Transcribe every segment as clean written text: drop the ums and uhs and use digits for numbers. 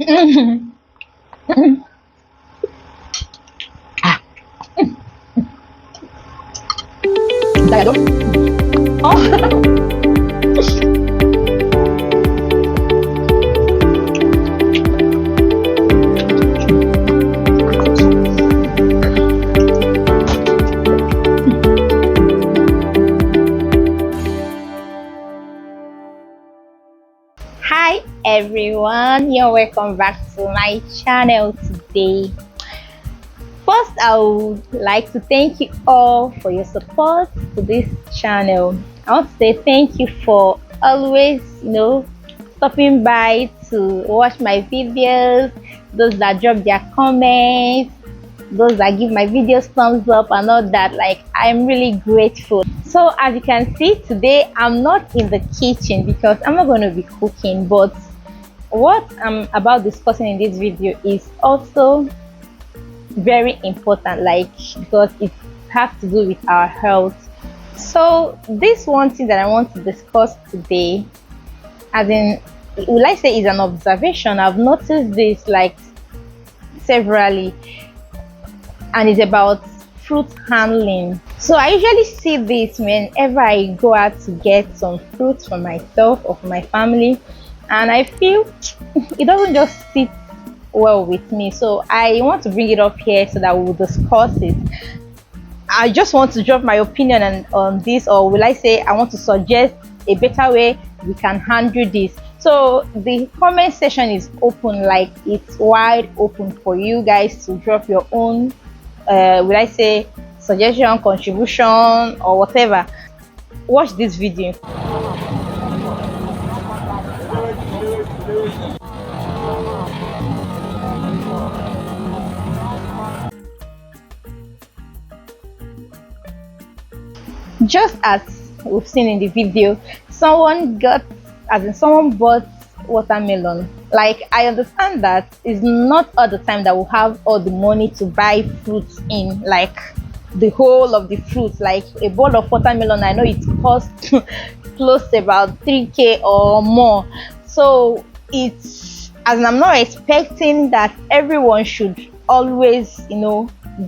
Ah, I don't. Oh. Hi everyone, you're welcome back to my channel today. First, I would like to thank you all for your support to this channel. I want to say thank you for always, stopping by to watch my videos, those that drop their comments, those that give my videos thumbs up and all that. Like, I'm really grateful. So as you can see, today I'm not in the kitchen because I'm not going to be cooking, but what I'm about discussing in this video is also very important, like, because it has to do with our health. So this one thing that I want to discuss today, as in, will I say, is an observation. I've noticed this like severally, and it's about fruit handling. So I usually see this whenever I go out to get some fruits for myself or for my family, and I feel it doesn't just sit well with me. So I want to bring it up here so that we'll discuss it. I just want to drop my opinion on this, or will I say, I want to suggest a better way we can handle this. So the comment section is open, like it's wide open for you guys to drop your own will I say suggestion, contribution, or whatever. Watch this video. Just as we've seen in the video, someone bought watermelon. Like, I understand that it's not all the time that we'll have all the money to buy fruits in, like the whole of the fruits. Like a bowl of watermelon, I know it costs close to about 3k or more. So it's, as I'm not expecting that everyone should always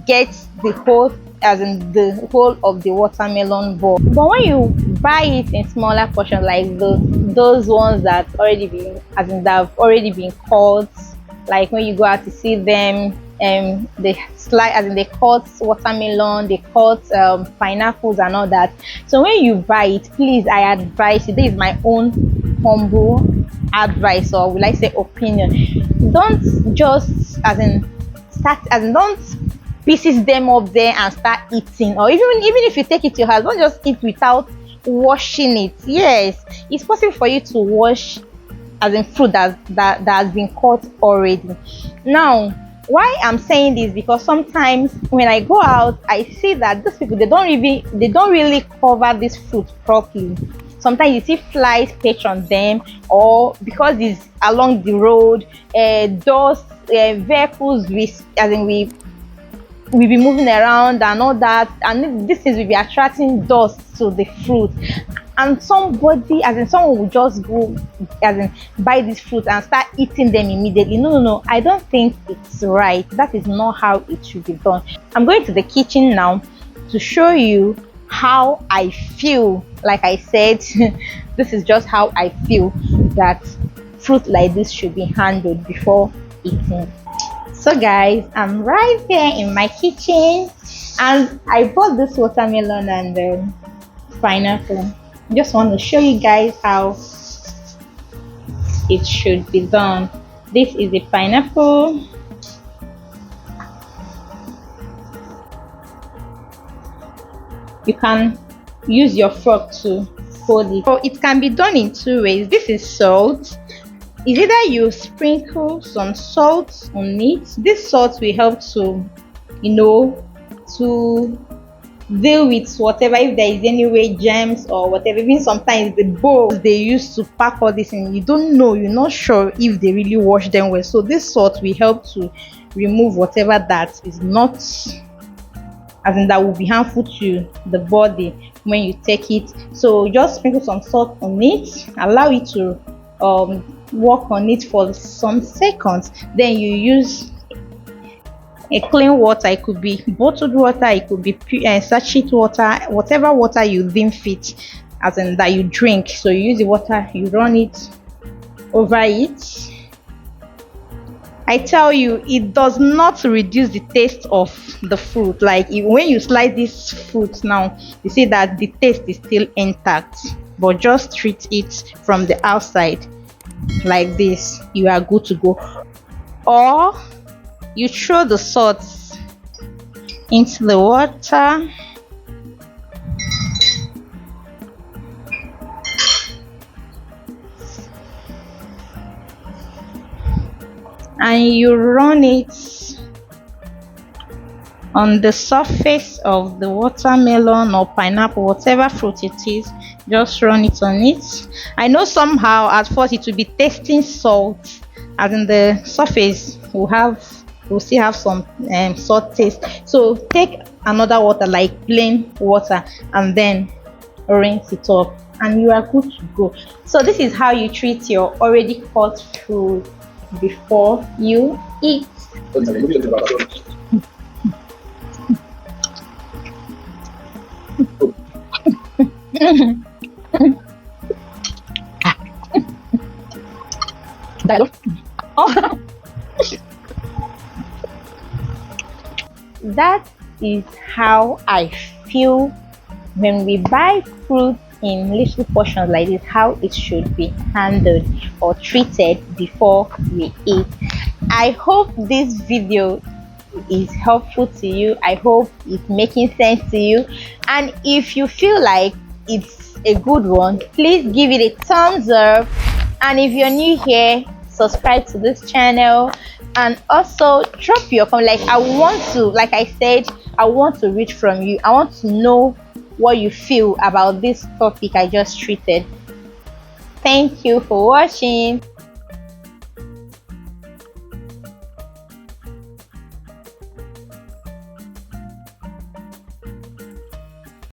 get the whole, as in the whole of the watermelon bowl. But when you buy it in smaller portions, like those ones that already been, as in that have already been cut, like when you go out to see them, they slice, as in they cut watermelon, they cut pineapples and all that. So when you buy it, please, I advise you, this is my own humble advice, or will I say opinion, don't just don't pieces them up there and start eating. Or even if you take it to your house, don't just eat without washing it. Yes, it's possible for you to wash, as in fruit that has been cut already. Now, why I'm saying this, because sometimes when I go out, I see that these people, they don't really cover this fruit properly. Sometimes you see flies perch on them, or because it's along the road, dust, vehicles, we'll be moving around and all that, and this things will be attracting dust to the fruit, and someone will just go, buy this fruit and start eating them immediately. No, I don't think it's right. That is not how it should be done. I'm going to the kitchen now to show you how I feel. Like I said, this is just how I feel that fruit like this should be handled before eating. So guys, I'm right here in my kitchen, and I bought this watermelon and pineapple. Just want to show you guys how it should be done. This is the pineapple. You can use your fork to hold it. So it can be done in two ways. This is salt. Is either you sprinkle some salt on it. This salt will help to to deal with whatever, if there is any way germs or whatever. Even sometimes the bowls they use to pack all this in, you're not sure if they really wash them well. So this salt will help to remove whatever that is not, as in that will be harmful to the body when you take it. So just sprinkle some salt on it, allow it to work on it for some seconds, then you use a clean water. It could be bottled water, it could be sachet water, whatever water you deem fit, as in that you drink. So you use the water, you run it over it. I tell you, it does not reduce the taste of the fruit. Like when you slice this fruit now, you see that the taste is still intact, but just treat it from the outside like this, you are good to go. Or you throw the salt into the water, and you run it on the surface of the watermelon or pineapple, whatever fruit it is. Just run it on it. I know somehow at first it will be tasting salt, as in the surface will still have some salt taste. So take another water, like plain water, and then rinse it up, and you are good to go. So this is how you treat your already cut fruit before you eat. That is how I feel when we buy fruit in little portions like this, how it should be handled or treated before we eat. I hope this video is helpful to you. I hope it's making sense to you, and if you feel like it's a good one, please give it a thumbs up. And if you're new here, subscribe to this channel, and also drop your comment. Like I want to, like I said, I want to read from you. I want to know what you feel about this topic I just treated. Thank you for watching.